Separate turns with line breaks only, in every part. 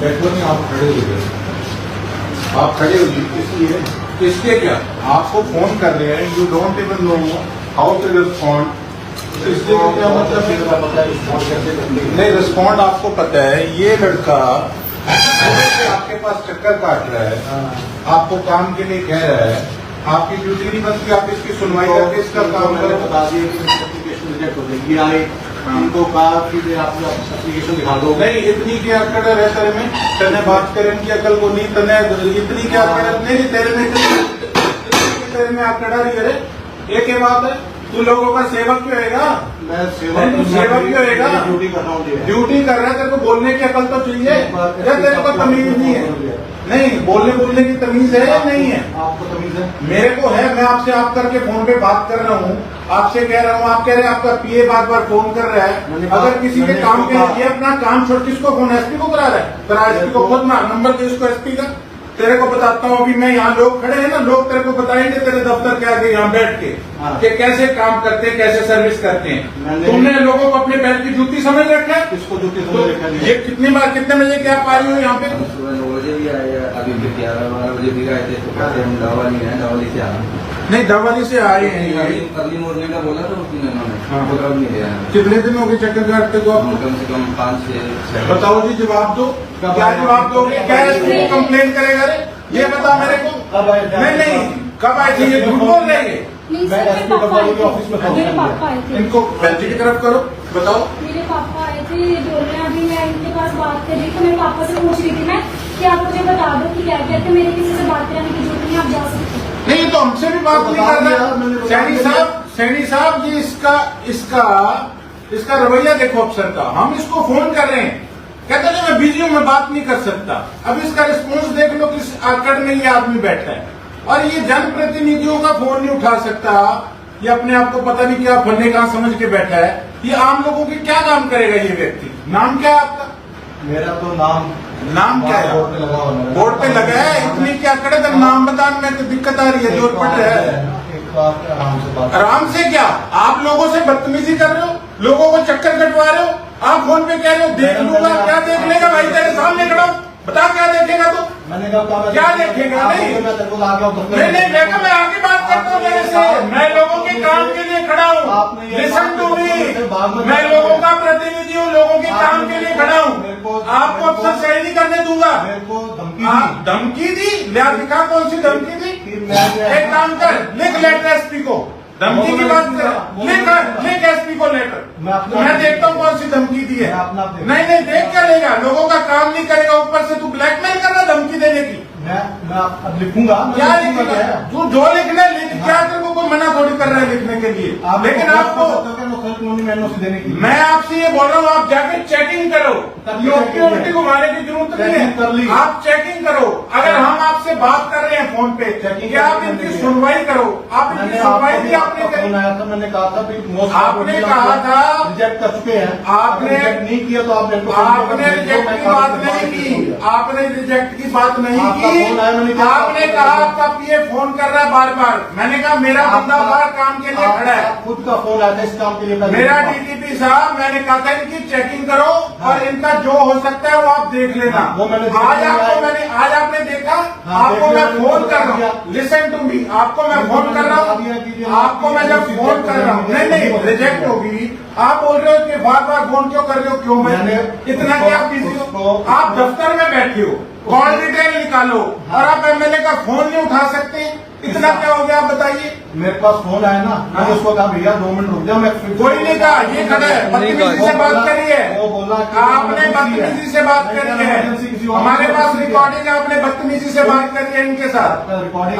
बैठो नहीं, आप खड़े हो गए, आप खड़े हो गए इसलिए इसके क्या आपको फोन कर रहे हैं, you don't even know how to respond, इसलिए क्या मतलब नहीं रिस्पॉन्ड आपको पता है। ये लड़का आपके पास चक्कर काट रहा है, आपको काम के लिए कह रहा है, आपकी ड्यूटी नहीं बनती, आप इसकी सुनवाई करके इसका काम करें। बता दिए कि एप्लीकेशन रिजेक्ट हो जाएगी, आए इनको कहा कि आप एप्लीकेशन दिखा दो। नहीं इतनी क्या अकड़ है तेरे में, तेने बात करें की अकल को नहीं, तने इतनी क्या अकड़ नहीं तेरे में अकड़ रही है। एक ही बात है, तू लोगों का सेवक क्यों होएगा? मैं सेवक क्यों होएगा? ड्यूटी कर रहा हूँ, ड्यूटी कर रहा है, तेरे को बोलने की अकल तो चाहिए या तेरे को तमीज नहीं है? नहीं बोलने की तमीज है या नहीं है? आपको तमीज है? मेरे को है, मैं आपसे आप करके फोन पे बात कर रहा हूँ, आपसे कह रहा हूँ, आप कह रहे हैं आपका पीए बार बार फोन कर रहा है। अगर किसी के काम के लिए अपना काम छोड़, किसको फोन एसपी को करा रहा है? करा एसपी को खुद मार, नंबर दे उसको एसपी का। तेरे को बताता हूँ, अभी मैं यहाँ लोग खड़े हैं ना, लोग तेरे को बताएंगे तेरे दफ्तर के आगे यहाँ बैठ के कि कैसे काम करते हैं, कैसे सर्विस करते हैं। तुमने लोगों को अपने पैर की जूती समझ रखा है? किसको जूती समझ रखा है? ये कितनी बार कितने बजे क्या आप आई हो यहाँ पे?
सुबह 9 बजे भी आए, अभी भी 11-12 बजे भी आए थे, तो कहते हम दावाली है, दावाली से आए।
नहीं दावाली से आए हैं,
अगली मोर्निंग का बोला था उन्होंने, नहीं दिया।
कितने दिन हो गए चक्कर काटते को?
कम से कम 5-6।
बताओ जी, जवाब दो, क्या जवाब दोगे? क्या कंप्लेन करेगा? ये बता मेरे को। नहीं कब आए थे? ये झूठ बोल रहे हैं।
मैं एसपी के ऑफिस में था, मेरे पापा आए थे।
इनको बेंच की तरफ करो, बताओ।
मेरे पापा आए थे, ये बोल रहे हैं, अभी मैं इनके पास बात कर रही थी, मेरे पापा से पूछ रही थी मैं कि आप मुझे बता दो कि क्या कहते, मेरे किसी से बात करने की जरूरत नहीं, आप जा सकते।
नहीं ये तो हमसे भी बात नहीं कर रहा। सैनी साहब जी, इसका रवैया देखो अफसर का। हम इसको फोन कर रहे हैं, कहते हैं मैं बिजी हूँ, मैं बात नहीं कर सकता। अब इसका रिस्पॉन्स देख लो, किस आकड़ में ये आदमी बैठा है। और ये जनप्रतिनिधियों का फोन नहीं उठा सकता, ये अपने आप को पता नहीं क्या फन्ने कहाँ समझ के बैठा है। ये आम लोगों की क्या काम करेगा ये व्यक्ति? नाम क्या है आपका?
मेरा तो नाम
क्या है? बोर्ड पे लगा है, इतनी क्या करे तो नाम बताने में तो दिक्कत आ रही है, जोर पड़ रहा है। आराम से क्या? आप लोगों से बदतमीजी कर रहे हो, लोगों को चक्कर कटवा रहे हो। आप फोन पे कह रहे हो देख लूंगा, क्या देख लेगा भाई? तेरे सामने खड़ा हूं, बता क्या देखेगा? तो
मैंने कहा
क्या देखेगा? नहीं मैं आगे बात करता हूँ मेरे से। मैं लोगों के काम के लिए खड़ा हूँ, लिसन टू मी। मैं लोगों का प्रतिनिधि हूँ, लोगों के काम के लिए खड़ा हूँ। आपको अफसर सही नहीं करने दूंगा। धमकी दी? लिया दिखा, कौन सी धमकी दी? एक काम कर, लिख लेटर एसपी को, धमकी की बात कर, लिख एसपी को लेटर। मैं देखता हूँ कौन सी धमकी दी है। नहीं देख क्या लेगा? लोगों का काम नहीं करेगा, ऊपर से तू ब्लैकमेल कर रहा धमकी देने की।
मैं अब लिखूंगा।
क्या लिखेगा? तू जो लिखना है लिख, क्या तेरे को कोई मना थोड़ी कर रहा है लिखने के लिए। लेकिन आपको
देने की,
मैं आपसे ये बोल रहा हूँ, आप जाके चेकिंग करो, उल्टी घुमाने की जरूरत नहीं है। आप चेकिंग करो। अगर हम आपसे बात कर रहे हैं फोन पे, क्या आप इनकी सुनवाई करो? आप इनकी सुनवाई भी आपने करी।
मैंने कहा था,
आपने कहा था
रिजेक्ट कर चुके हैं,
आपने
नहीं किया तो
आपने रिजेक्ट की बात नहीं की, आपने रिजेक्ट की बात नहीं की। आपने कहा आपका पीए फोन कर रहा है बार बार। मैंने कहा मेरा बंदा बाहर काम के लिए खड़ा है,
खुद का फोन आया था इस काम के लिए।
मेरा डीटीपी साहब, मैंने कहा था इनकी चेकिंग करो और इनका जो हो सकता है वो आप देख लेना।
वो मैंने
आज आपने देखा, आपको मैं फोन कर रहा हूँ, लिसन टू मी, आपको मैं फोन कर रहा हूँ। आपको मैं जब फोन कर रहा हूँ, नहीं रिजेक्ट होगी, आप बोल रहे हो कि बार बार फोन क्यों कर रहे हो? क्यों? मैंने इतना क्या बिजी हो? आप दफ्तर में बैठे हो, कॉल डिटेल निकालो और आप एमएलए का फोन नहीं उठा सकते? इतना क्या हो गया आप बताइए?
मेरे पास फोन आया ना, मैंने उसको कहा भैया 2 मिनट रुक जाओ। मैं
कोई नहीं कहा, ये खड़ा है, बदतमीजी से बात करी है।
वो बोला
आपने बदतमीजी से बात करी है, हमारे पास रिकॉर्डिंग है, आपने बदतमीजी से बात करी है इनके साथ,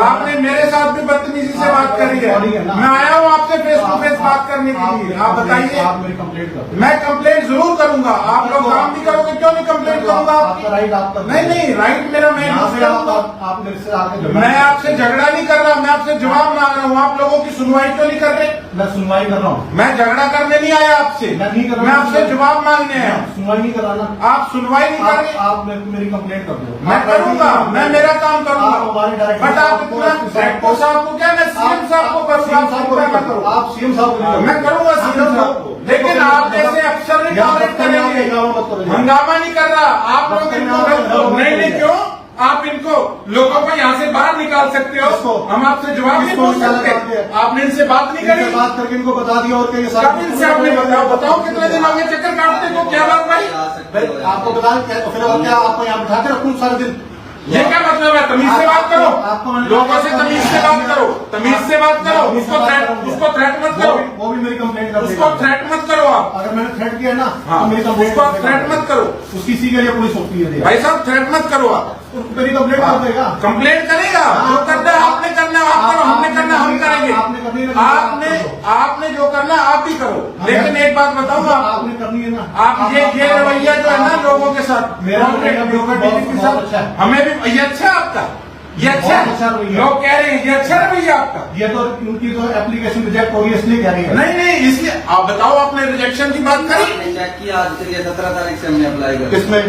आपने मेरे साथ भी बदतमीजी से बात करी है। मैं आया हूँ आपसे फेस टू फेस बात करने के लिए। आप बताइए।
आप मेरी कंप्लेंट कर।
मैं कंप्लेंट जरूर करूंगा। आप लोग काम नहीं करोगे, क्यों नहीं कंप्लेंट करूंगा?
आपका राइट, आपका
नहीं राइट मेरा, मैं
आप मेरे से आके,
मैं आपसे झगड़ा नहीं कर रहा, मैं आपसे जवाब मांग रहा हूँ। आप लोगों की सुनवाई क्यों नहीं कर रहे?
मैं सुनवाई कर रहा हूँ।
मैं झगड़ा करने नहीं आया आपसे,
मैं नहीं कर रहा,
मैं आपसे जवाब मांगने आया।
सुनवाई नहीं कर रहा ना।
आप सुनवाई नहीं कर रहे?
आप मेरी कंप्लेंट कर दो।
मैं करूंगा, मैं मेरा काम करूंगा।
हमारे डायरेक्टर
बट आप इतना साहब को क्या, मैं सीएम साहब को करूंगा।
आप सीएम साहब को,
मैं करूंगा सीएम साहब को, लेकिन आप जैसे अफसर में
यहाँ
टॉलरेट
दफ्तर में
करेंगे।
हंगामा मत करो।
हंगामा नहीं कर रहा, आप लोग
दफ्तर में
इनको
आओ, हंगामा
नहीं नहीं
करेंगे।
क्यों आप इनको लोगों को यहाँ से बाहर निकाल सकते हो,
किसको?
हम आपसे जवाब नहीं
किसको
पूछ
निकाला
सकते,
जाते हैं?
आपने इनसे बात नहीं
इनसे
करी।
बात करके इनको बता दिया और कहीं
कब इनसे आपने बताओ कितने दिन हो गए चक्कर काटते को, क्या बात भाई?
आपको बता फिर और क्या आपको यहाँ बिठाते रखूँ सारे दिन?
ये क्या मतलब है? तमीज से बात करो,
आपको मैंने-
लोगों से तमीज से बात करो, तमीज से बात करो, उसको थ्रेट मत करो,
वो भी मेरी कंप्लेंट कर
उसको थ्रेट मत करो आप।
अगर मैंने थ्रेट किया ना
हाँ,
तो मेरी कंप्लेंट
उसको थ्रेट मत करो,
उसकी सी के लिए पुलिस होती है
भाई साहब थ्रेट मत करो आप।
मेरी कंप्लेंट कर देगा।
कंप्लेंट करेगा, जो करना है आपने करना है आप करो, हमने करना है हम करेंगे।
आपने करनी है,
आपने आपने जो करना है आप भी करो, लेकिन एक बात बताऊंगा,
आपने करनी है ना।
आप ये रवैया जो है ना लोगों के साथ,
मेरा रवैया भी
लोगों
बहुत-
के
बहुत अच्छा
साथ,
है।
हमें भी ये अच्छा है आपका, ये अच्छा
बहुत अच्छा
है,
रवैया।
लोग कह रहे हैं ये अच्छा रवैया आपका।
ये तो उनकी तो एप्लीकेशन रिजेक्ट हो गई इसलिए कह रही है।
नहीं नहीं, इसलिए आप बताओ, आपने रिजेक्शन की बात करी?
आपने चेक किया आज के लिए 17 तारीख से हमने अप्लाई कर
किसमें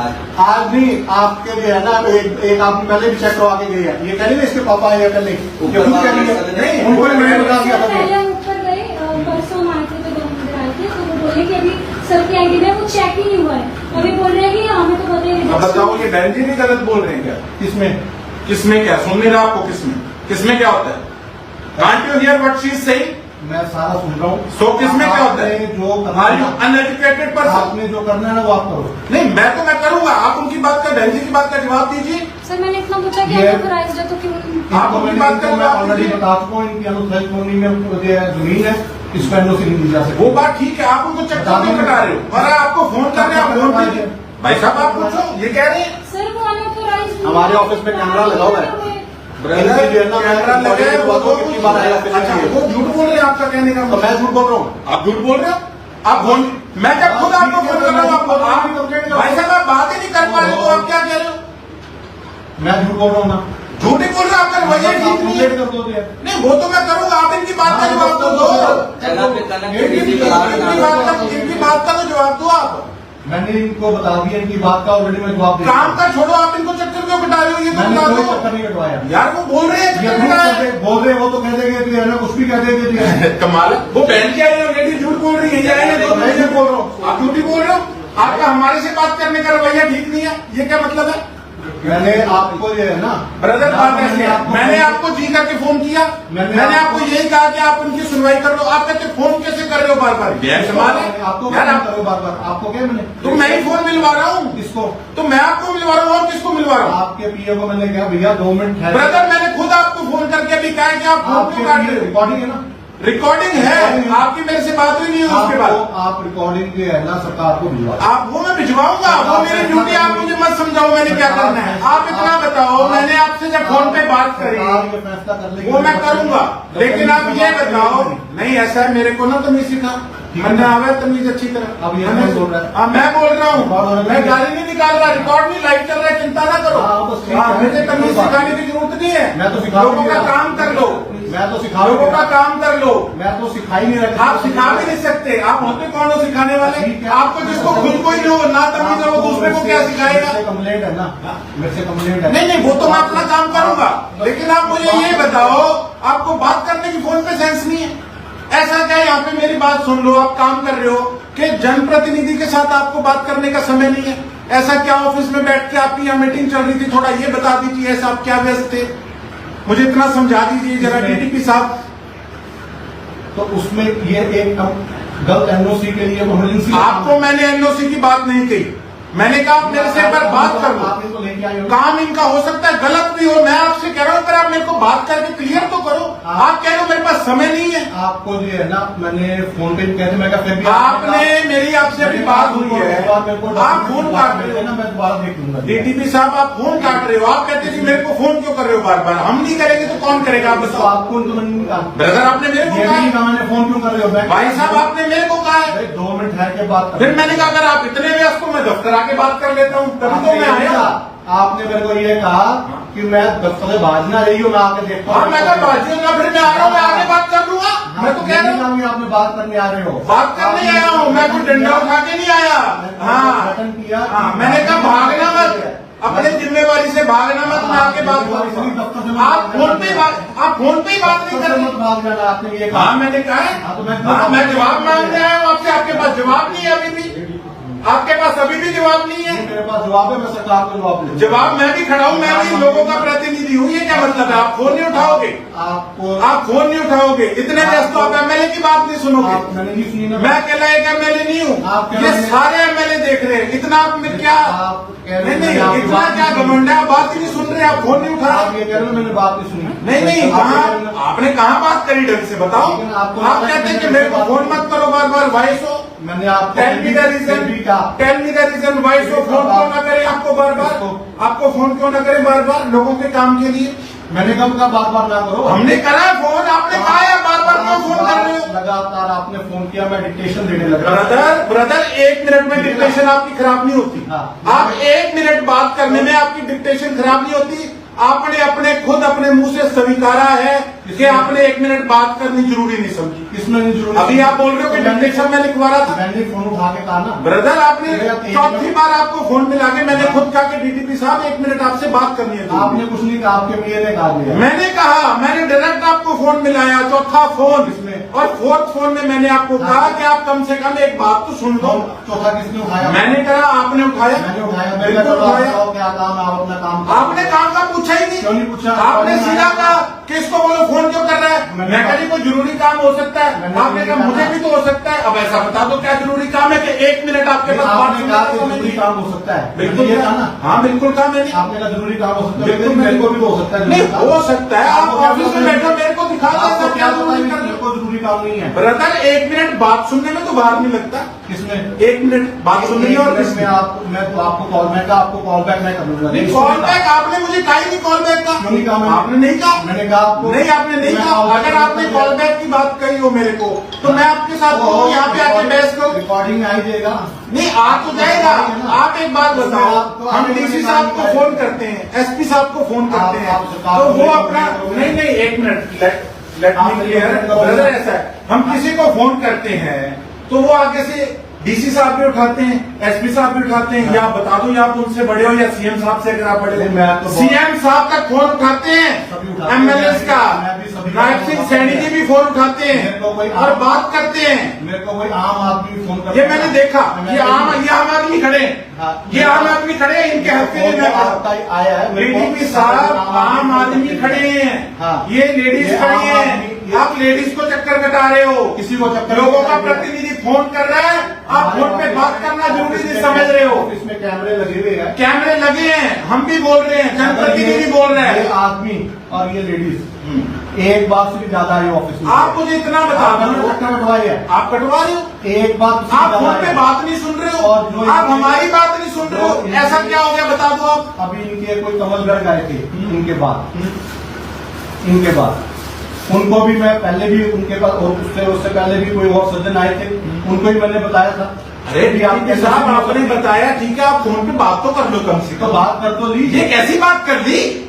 आज
आज नहीं आपके लिए है ना, एक आपने पहले भी चेक करवा के गई है। ये कह रही है इसके पापा या कल नहीं, ये खुद कह रही है।
नहीं,
उनको भी मैंने बता दिया था
पहले हम ऊपर गए, परसों हम आए थे तो दोनों इधर आए थे, तो वो बोले कि अभी सर की आईडी में वो चेक ही नहीं हुआ है, अभी बोल रहे हैं कि हमें तो पता ही
अब बताओ, ये बहन जी भी गलत बोल रहे हैं क्या?
किसमें
किसमें क्या सुन नहीं रहा आपको? किसमें क्या होता है? Can't you here what she is saying?
मैं सारा सुन रहा हूँ।
So, किसमें क्या होता है?
आपने जो करना
आर
है
यू
ना,
अनएजुकेटेड पर्सन?
आपने जो करना है ना वो आप करो।
नहीं, मैं करूंगा, आप उनकी बात का, बहन जी की बात का जवाब दीजिए।
सर मैंने इतना पूछा कि
ये-
ऑथराइज्ड है तो क्यों
आप
इनको
उनकी बात
मैंने
का जवाब
ऑलरेडी
दीजिए।
बता चुका हूँ, इनकी अनुसार कॉलोनी में जो है जमीन है, इसको एनओसी नहीं दी जा सकती।
वो बात ठीक है, आप उनको चक्कर क्यों कटा रहे हो? और आपको फोन कर रहे हैं, आप फोन कीजिए। भाई साहब आप पूछो, ये कह रहे हैं
सर वो अनऑथराइज्ड
हमारे ऑफिस में कैमरा लगा हुआ है।
ब्रदर,
इनकी जो है ना,
कैमरा लगे हैं,
वो कितनी बार आया ऑफिस में?
अच्छा, वो झूठ बोल रहे हैं आपका कहने का
तो
मतलब?
मैं झूठ बोल रहा हूँ?
आप झूठ बोल रहे हो? आप फोन, मैं जब खुद आपको फोन कर रहा हूँ, आप भाई साहब आप बात ही नहीं कर पा रहे हो, आप क्या कह रहे हो?
मैं झूठ बोल रहा हूँ ना।
झूठ ही बोल रहे हो, आपका रवैया ठीक नहीं है।
कंप्लेंट कर दो दिया।
नहीं, वो तो मैं करूंगा, आप इनकी बात का जवाब तो दो।
जगह पे कनक
इनकी बात का तो जवाब दो आप।
मैंने इनको बता दिया इनकी बात का, ऑलरेडी मैं जवाब दे
काम का छोड़ो, आप इनको चक्कर क्यों कटा रहे हो? ये तो
मैंने
बता
कोई
दो
चक्कर नहीं कटवाया।
यार, वो बोल रहे हैं
ये
चक्कर
झूठ
कटा रहे
कहते- बोल रहे वो तो कह देंगे कि है ना, कुछ भी कह देंगे कि है।
कमाल है। वो बहन की आई ऑलरेडी झूठ बोल रही है, ये आई है तो मैं झूठ बोल रहा हूँ, आप झूठी बोल रहे हो। आपका हमारे से बात करने का रवैया ठीक नहीं है, ये क्या मतलब है?
मैंने आपको ये है ना
ब्रदर बात ऐसी है, मैंने आपको जी करके फोन किया, मैंने आपको यही कहा कि आप उनकी सुनवाई कर लो, आप कहते फोन कैसे कर रहे हो बार बार? बेहद सवाल है
आपको
यार,
क्या
आप
करो बार बार? आपको क्या मैंने
तो मैं ही फोन मिलवा रहा हूँ,
किसको?
तो मैं आपको मिलवा रहा हूँ और किसको मिलवा रहा हूँ?
आपके पीए को मैंने कहा भैया 2 मिनट है।
ब्रदर मैंने खुद आपको फोन करके अभी कहा है कि आप फोन
आपके
क्यों काट रहे हो?
रिकॉर्डिंग है ना,
रिकॉर्डिंग है, आपकी मेरे से बात हुई नहीं है उसके बाद।
आप रिकॉर्डिंग जो है ना सरकार को भिजवा दो।
आप वो मैं भिजवाऊंगा, वो मेरी ड्यूटी, आप मुझे मत समझाओ मैंने क्या करना है। आप इतना बताओ, मैंने आपसे जब फोन पे बात करी
सरकार ये फैसला कर लेगी,
वो मैं करूंगा, लेकिन आप ये बताओ, नहीं ऐसा है, मेरे को ना तमीज सिखा, मैंने आवे तमीज अच्छी तरह।
अब ये मैं बोल रहा है।
हाँ मैं बोल रहा हूँ,
रिकॉर्ड
मैं गाली नहीं निकाल रहा, रिकॉर्ड नहीं, लाइव चल रहा है, चिंता ना करो।
हाँ, बस ठीक है।
हाँ, मुझे तमीज सिखाने की जरूरत नहीं है,
मैं तो सिखा
लोगों
भी
का
नहीं रहा।
काम कर लो,
मैं तो सिखा
लोगों का काम कर लो।
मैं तो सिखा ही नहीं रहा।
आप सिखा भी नहीं सकते, आप होते कौन हो सिखाने वाले?
ठीक है।
आपको जिसको खुद को ही हो ना तमीज है, वो दूसरे को क्या सिखाएगा?
मेरे से कंप्लेंट है ना, मेरे से कंप्लेंट है।
नहीं नहीं, वो तो मैं अपना काम करूंगा, लेकिन आप मुझे ये बताओ, आपको बात करने की फोन पे सेंस नहीं है? ऐसा क्या यहाँ पे मेरी बात सुन लो, आप काम कर रहे हो कि जनप्रतिनिधि के साथ आपको बात करने का समय नहीं है? ऐसा क्या ऑफिस में बैठ के आपकी यहाँ मीटिंग चल रही थी, थोड़ा ये बता दीजिए, ऐसा आप क्या व्यस्त थे? मुझे इतना समझा दीजिए जरा डीटीपी साहब।
तो उसमें ये एक गलत एनओसी के लिए इमरजेंसी।
आपको मैंने एनओसी की बात नहीं कही, मैंने कहा आप मेरे से एक बार बात कर लो।
आप इनको लेके आए हो।
काम इनका हो सकता है गलत भी हो, मैं आपसे कह रहा हूं, पर आप मेरे को बात करके क्लियर तो करो। आप कह रहे हो मेरे पास समय नहीं है।
आपको जो है ना, मैंने फोन पे कहते मैं क्या फिर भी
आपने मेरी आपसे अभी बात हुई है, आप फोन काट रहे हो
ना, मैं दोबारा देख लूंगा।
डीटीपी साहब, आप फोन काट रहे हो, आप कहते जी मेरे को फोन क्यों कर रहे हो बार बार? हम नहीं करेंगे तो कौन करेगा? आप
तो
बताओ।
आपको तो मैंने कहा
ब्रदर आपने मेरे को
ये
कहा
नहीं
है।
कहा मैंने फोन क्यों कर रहे हो?
भाई साहब आपने मेरे को कहा है,
2 मिनट ठहर के बात
फिर मैंने कहा अगर आप इतने व्यस्त हो मैं दफ्तर आके बात कर लेता हूँ, तभी तो मैं आया।
आपने मेरे को ये कहा कि मैं दफ्तर से बाज ना रही हूँ, मैं आके देखता
हाँ मैं कहा बाजी होगा, फिर मैं आ रहा हूँ, मैं आगे बात कर लूंगा। मैं तो कह रहा हूँ
आपने बात करने आ रहे हो।
बात करने आया हूँ, मैं कोई डंडा उठा के नहीं आया। हाँ
गठन किया।
हाँ, मैंने कहा भागना मत, अपने जिम्मेवारी से भागना मत, मैं आके बात करूंगा। आप फोन पे ही बात नहीं कर रहे।
भाग जाना आपने ये
हाँ मैंने कहा है, हाँ मैं जवाब मांगने आया हूँ आपसे, आपके पास जवाब नहीं है अभी भी, आपके पास अभी भी जवाब नहीं है।
मेरे पास जवाब है, मैं सरकार को जवाब दूंगा।
जवाब मैं भी खड़ा हूँ, मैं भी लोगों का प्रतिनिधि हूँ। ये क्या मतलब है? आप फोन नहीं उठाओगे, आप फोन नहीं उठाओगे, इतने व्यस्त हो आप एमएलए की बात नहीं सुनोगे।
मैंने नहीं सुनी ना,
मैं अकेला एक एमएलए नहीं हूँ, ये सारे एमएलए देख रहे हैं। इतना आप में क्या नहीं, इतना क्या घमंड है? आप बात ही नहीं सुन रहे, आप फोन नहीं उठा
आप
रहे।
ये कह रहे हो मैंने बात नहीं सुनी।
नहीं कहाँ आपने कहाँ बात करी ढंग से बताओ। आप कहते हैं कि मेरे को फोन मत करो बार बार, वॉइस हो।
मैंने आपको
tell me the reason voice हो, फोन क्यों ना करे आपको बार बार, आपको फोन क्यों ना करे बार बार लोगों के काम के लिए।
मैंने कब कहा बार बार ना करो।
हमने करा फोन, आपने कहा है बार बार क्यों फोन कर रहे हो?
लगातार आपने फोन किया, मैं डिक्टेशन देने लगा।
ब्रदर 1 मिनट में डिक्टेशन आपकी खराब नहीं होती।
हाँ।
आप 1 मिनट बात करने में आपकी डिक्टेशन खराब नहीं होती। आपने अपने खुद अपने मुंह से स्वीकारा है कि आपने 1 मिनट बात करनी जरूरी नहीं समझी।
किसमें नहीं जरूरी?
अभी आप बोल रहे हो कि डिक्टेशन मैं लिखवा रहा था।
मैंने फोन उठा के कहा ना
ब्रदर, आपने चौथी बार आपको फोन मिला के मैंने खुद कहा कि डीटीपी साहब 1 मिनट आपसे बात करनी है।
आपने कुछ नहीं कहा, आपके मियां ने कहा दिया।
मैंने कहा, मैंने डायरेक्ट आपको फोन मिलाया, चौथा फोन
किसमें?
और 4th फोन में मैंने आपको कहा कि आप कम से कम एक बात तो सुन लो।
चौथा किसने उठाया?
मैंने कहा, आपने उठाया?
मैंने उठाया। मैंने
बिल्कुल उठाया।
कहा क्या काम है, आप अपना काम करो।
आपने काम का पूछा ही
क्यों नहीं पूछा?
आपने सीधा कहा कि इसको बोलो फोन क्यों कर रहा है।
मैंने
मैं कहा कोई जरूरी काम हो सकता है।
मैंने
आपने कहा मुझे भी तो हो सकता है। अब ऐसा बता दो क्या जरूरी काम है कि 1 मिनट आपके पास बात
आपने
सुनने
कहा
का
कि
समय
जरूरी
नहीं।
काम हो सकता है।
बिल्कुल
ये था ना?
हाँ बिल्कुल कहा मैंने।
आपने कहा जरूरी काम हो सकता है।
बिल्कुल
मेरे को भी हो सकता है।
नहीं हो सकता है, आप ऑफिस में बैठो, मेरे को दिखा
आपको
देता
क्या
क्या
पता
जरूरी
है
कर
मेरे को जरूरी काम नहीं है।
ब्रदर 1 मिनट बात सुनने में तो बाहर नहीं लगता।
किसमें?
1 मिनट बात सुनने में और
मैं
किसमें?
आपको कॉल बैक का आपको कॉल बैक मैं कर दूंगा।
नहीं कॉल बैक आपने मुझे कहा ही नहीं कॉल बैक का।
क्यों नहीं कहा मैंने?
आपने नहीं कहा।
मैंने कहा आपको
नहीं आपने नहीं कहा। अगर आपने कॉल बैक की बात कही हो मेरे को तो मैं आपके साथ यहाँ पे आके बहस करूँ।
रिकॉर्डिंग आ ही जाएगा।
नहीं आ तो जाएगा। आप एक बात बताओ, हम डीसी साहब को फोन करते हैं, एसपी साहब को फोन करते हैं, तो वो अपना नहीं 1 minute let me clear brother, ऐसा है हम किसी को फोन करते हैं तो वो आगे से डीसी साहब भी उठाते हैं, एसपी साहब भी उठाते हैं। या बता दो या आप उनसे बड़े हो या सीएम साहब से अगर आप बड़े हो, सीएम साहब तक फोन उठाते हैं, एमएलए का नायब सिंह सैनी जी भी फोन उठाते हैं और बात करते हैं।
मेरे को कोई आम आदमी भी फोन करता
ये मैंने देखा, ये आम आदमी खड़े हैं, ये आम आदमी खड़े हैं, इनके हक के लिए मैं
आया है।
डीटीपी साहब आम आदमी खड़े हैं, ये लेडीज खड़ी हैं। आप लेडीज को चक्कर कटा रहे हो,
किसी को चक्कर
लोगों का प्रतिनिधि फोन कर रहा है, आप फोन पे बात करना जरूरी नहीं समझ रहे हो।
इसमें कैमरे लगे हुए हैं,
कैमरे लगे हैं, हम भी बोल रहे हैं, जनप्रतिनिधि बोल रहे
ये
हैं।
आदमी और ये लेडीज एक बार से भी ज्यादा आए ऑफिस में।
आप मुझे इतना बता दो,
चक्कर कटवाए हैं,
आप कटवा रहे हो,
एक बार
आप फोन पे बात नहीं सुन रहे हो, आप हमारी बात नहीं सुन रहे हो, ऐसा क्या हो गया बता दो आप।
अभी इनके कोई कमलगढ़ गए थे, इनके बाद उनको भी मैं पहले भी उनके पास और उससे पहले भी कोई और सज्जन आए थे, उनको भी मैंने बताया था।
अरे डीटीपी साहब आपने बताया ठीक है, आप फोन पे बात तो कर लो कम से
तो
कम।
बात कर तो लीजिए।
ये कैसी बात कर ली,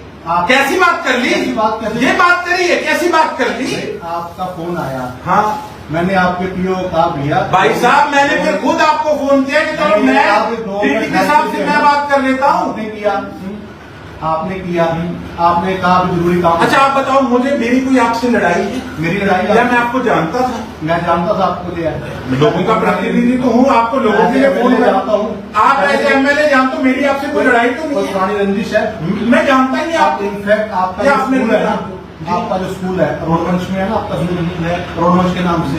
कैसी बात कर ली,
कैसी बात कर ली?
ये बात करी है, कैसी बात कर ली।
आपका फोन आया,
हाँ
मैंने आपके पीओ का भैया
भाई साहब, मैंने फिर खुद आपको फोन किया कि चलो मैं डीटीपी साहब से मैं बात कर लेता हूँ।
आपने किया, आपने कहा अभी जरूरी काम।
अच्छा आप बताओ मुझे, मेरी कोई आपसे लड़ाई है?
मेरी लड़ाई
या मैं आपको जानता था?
मैं जानता था आपको दिया,
लोगों का प्रतिनिधि तो हूँ, आपको लोगों के लिए फोन
जानता हूँ।
आप ऐसे एमएलए जानते हो, मेरी आपसे कोई लड़ाई तो नहीं
कोई
है।
पुरानी रंजिश है,
मैं जानता ही नहीं
आप
आप।
इनफैक्ट आपका
क्या
जो
आपने
स्कूल है ना,
जी।
आपका जो स्कूल है रोडवंश में है ना, आपका स्कूल है रोडवंश के नाम से,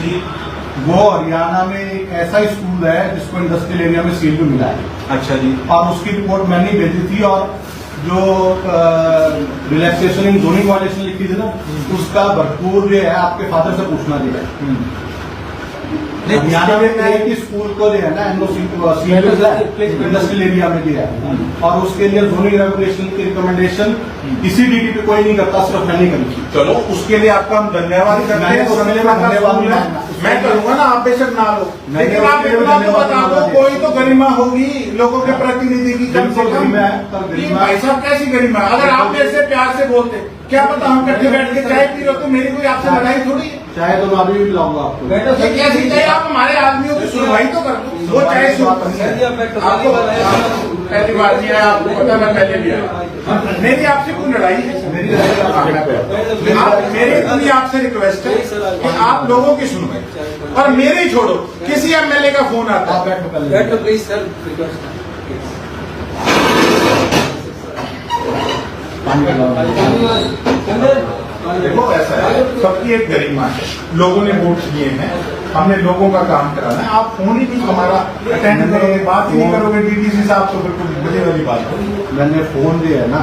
वो हरियाणा में एक ऐसा स्कूल है जिसको इंडस्ट्रियल एरिया में सील भी मिला है।
अच्छा जी।
और उसकी रिपोर्ट मैंने ही भेजी थी, और जो रिलैक्सेशन इन जोनिंग वायलेशन लिखी थी ना, उसका भरपूर जो है आपके फादर से पूछना दिया है। हरियाणा में एक ही स्कूल को जो है ना इंडस्ट्रियल एरिया में दिया है, और उसके लिए जोनिंग रेगुलेशन की रिकमेंडेशन किसी डीटीपी कोई नहीं करता, सिर्फ मैंने करी थी।
चलो उसके लिए आपका हम धन्यवाद करते हैं। मैं करूंगा ना, आप बेशक ना लो, लेकिन आप इतना तो बता दो कोई तो गरिमा होगी लोगों के प्रतिनिधि की कम से कम। भाई साहब कैसी गरिमा? अगर आप मेरे से प्यार से बोलते क्या पता हम इकट्ठे बैठ के चाय पी रहे हो तो मेरी कोई आपसे लड़ाई थोड़ी है।
चाहे तो मैं अभी भी पिलाऊंगा आपको।
तो कैसी चाय आप हमारे आदमियों की सुनवाई तो कर दो। वो चाय आपको पहली बार नहीं आया, आपको पता मैं पहले भी आया। मेरी आपसे कोई लड़ाई है, मेरी लड़ाई का भागना पे मेरी इतनी आपसे रिक्वेस्ट है कि आप लोगों की सुनवाई और मेरे ही छोड़ो, किसी एमएलए का फोन आता
आप
है
बैठो पहले।
बैठो प्लीज सर, रिक्वेस्ट।
पानी पिलाओ।
देखो ऐसा है, सबकी एक गरिमा है, लोगों ने वोट दिए हैं, हमने लोगों का काम कराना है। आप फोन ही नहीं हमारा अटेंड करोगे, बात ही नहीं करोगे डीटीसी साहब तो बिल्कुल बड़ी वाली बात है।
मैंने फोन दिया है ना,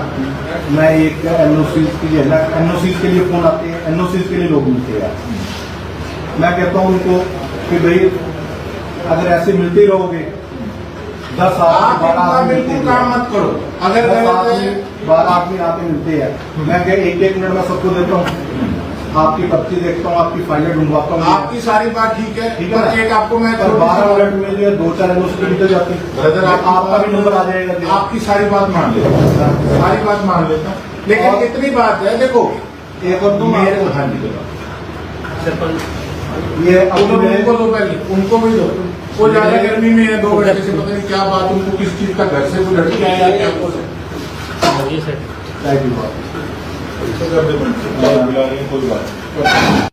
मैं एक एनओसी के लिए ना, एनओसी के लिए फोन आते हैं, एनओसी के लिए लोग मिलते हैं। मैं कहता हूँ उनको कि भाई अगर ऐसे मिलते ही रहोगे 10
आप
आदमी 12
इतना
आदमी
बिल्कुल
मिलते
काम
हैं,
मत करो। अगर
12 आदमी आके मिलते हैं, मैं क्या एक मिनट में सबको देता हूँ, आपकी पर्ची देखता हूँ, आपकी फाइलें ढूंढवाता हूँ।
आपकी सारी बात ठीक है,
ठीक है
पर एक आपको मैं
पर 12 मिनट में जो है 2-4 एनओसी निकल जाती है।
ब्रदर
आपका भी नंबर आ जाएगा।
आपकी सारी बात मान लेता हूँ, सारी बात मान लेता हूँ, लेकिन
और-
इतनी बात है, देखो
एक और तुम
मेरे
आपको-
हाँ जी
ये अब
उनको दो पहले, उनको भी दो। वो ज्यादा गर्मी में है, 2 घंटे से पता नहीं क्या बात, उनको किस चीज का घर से कोई लड़की आया या क्या कुछ है।
Thank you.
कोई बात